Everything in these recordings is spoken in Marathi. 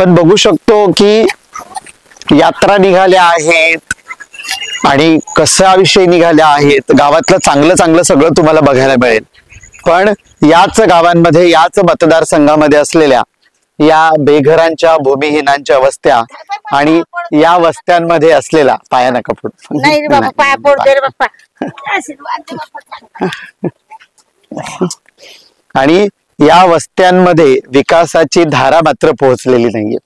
आपण बघू शकतो की यात्रा निघाल्या आहेत आणि कसा विषय निघाल्या आहेत। गावातलं चांगलं चांगलं सगळं तुम्हाला बघायला मिळेल, पण याच गावांमध्ये याच मतदारसंघामध्ये असलेल्या या बेघरांच्या भूमिहीनांच्या वस्त्या आणि या वस्त्यांमध्ये असलेला पाया नका पडू नाही रे बाबा, पाया पडू दे रे बाप्पा, आशीर्वाद दे बाप्पा। आणि या वस्त्यांमध्ये विकासाची धारा मात्र पोहोचलेली नाहीये।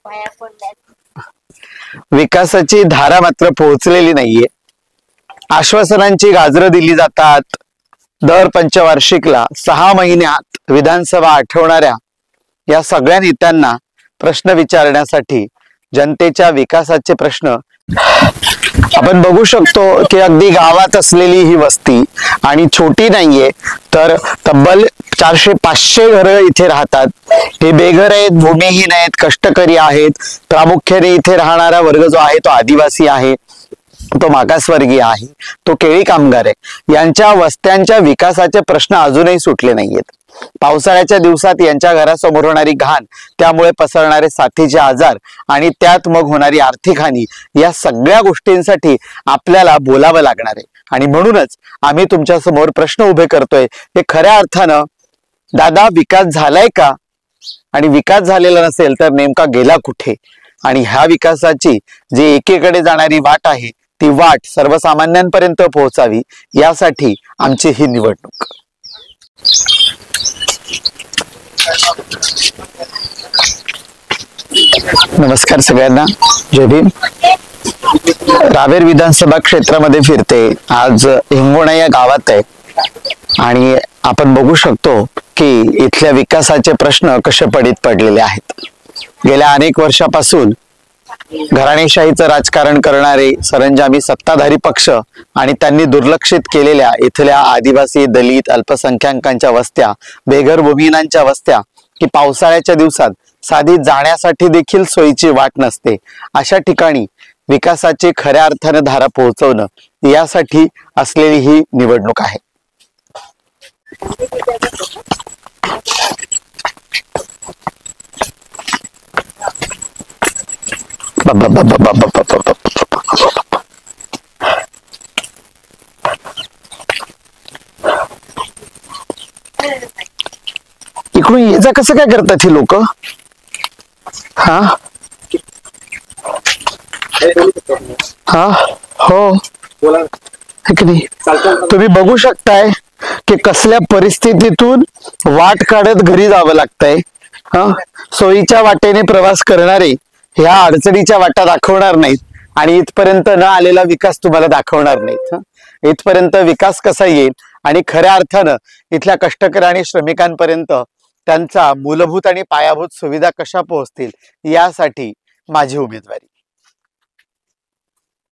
पाया पडल्या, विकासाची धारा मात्र पोहोचलेली नाहीये। आश्वासनांची गाजरं दिली जातात। दर पंचवार्षिकला 6 महिन्यात विधानसभा आठवणाऱ्या या सगळ्या नेत्यांना प्रश्न विचारण्यासाठी जनतेच्या विकासाचे प्रश्न आपण बघू शकतो की अगदी गावात असलेली ही वस्ती आणि छोटी नाहीये, तर तब्बल 400-500 घरं इथे राहतात। हे बेघर आहेत, भूमिहीन आहेत, कष्टकरी आहेत। प्रामुख्याने इथे राहणारा वर्ग जो आहे तो आदिवासी आहे, तो मागासवर्गीय आहे, तो केळी कामगार आहे। यांच्या वस्त्यांच्या विकासाचे प्रश्न अजूनही सुटले नाहीयेत। पावसाळ्याच्या दिवसात यांच्या घरासमोर होणारी घाण, त्यामुळे पसरणारे साथीचे आजार आणि त्यात मग होणारी आर्थिक हानी, या सगळ्या गोष्टींसाठी आपल्याला बोलावं लागणार आहे। आणि म्हणूनच आम्ही तुमच्या समोर प्रश्न उभे करतोय ते खऱ्या अर्थानं, दादा विकास झालाय का? आणि विकास झालेला नसेल तर नेमका गेला कुठे? आणि ह्या विकासाची जी एकीकडे जाणारी वाट आहे ती वाट सर्वसामान्यांपर्यंत पोहोचावी, यासाठी आमची ही निवडणूक। नमस्कार सगळ्यांना, जय भीम। रावेर विधानसभा क्षेत्रामध्ये फिरते, आज हिंगोणा या गावात आहे आणि आपण बघू शकतो की इथल्या विकासाचे प्रश्न कसे पडीत पडलेले आहेत। गेल्या अनेक वर्षापासून घराणेशाहीचं राजकारण करणारे सरंजामी सत्ताधारी पक्ष आणि त्यांनी दुर्लक्षित केलेल्या इथल्या आदिवासी, दलित, अल्पसंख्याकांच्या वस्त्या, बेघर भूमिहीनांच्या वस्त्या, की पावसाळ्याच्या दिवसात साधी जाण्यासाठी देखील सोयीची वाट नसते, अशा ठिकाणी विकासाची खऱ्या अर्थाने धारा पोहोचवणं, यासाठी असलेली ही निवडणूक आहे। इकडून ये जा कसं काय करतात ही लोक? हा हा हो, तुम्ही बघू शकताय की कसल्या परिस्थितीतून वाट काढत घरी जावं लागतंय। हा, सोयीच्या वाटेने प्रवास करणारे ह्या अडचणीच्या वाटा दाखवणार नाहीत आणि इथपर्यंत न आलेला विकास तुम्हाला दाखवणार नाहीत। इथपर्यंत विकास कसा येईल आणि खऱ्या अर्थानं इथल्या कष्टकरी आणि श्रमिकांपर्यंत त्यांचा मूलभूत आणि पायाभूत सुविधा कशा पोहोचतील, यासाठी माझी उमेदवारी।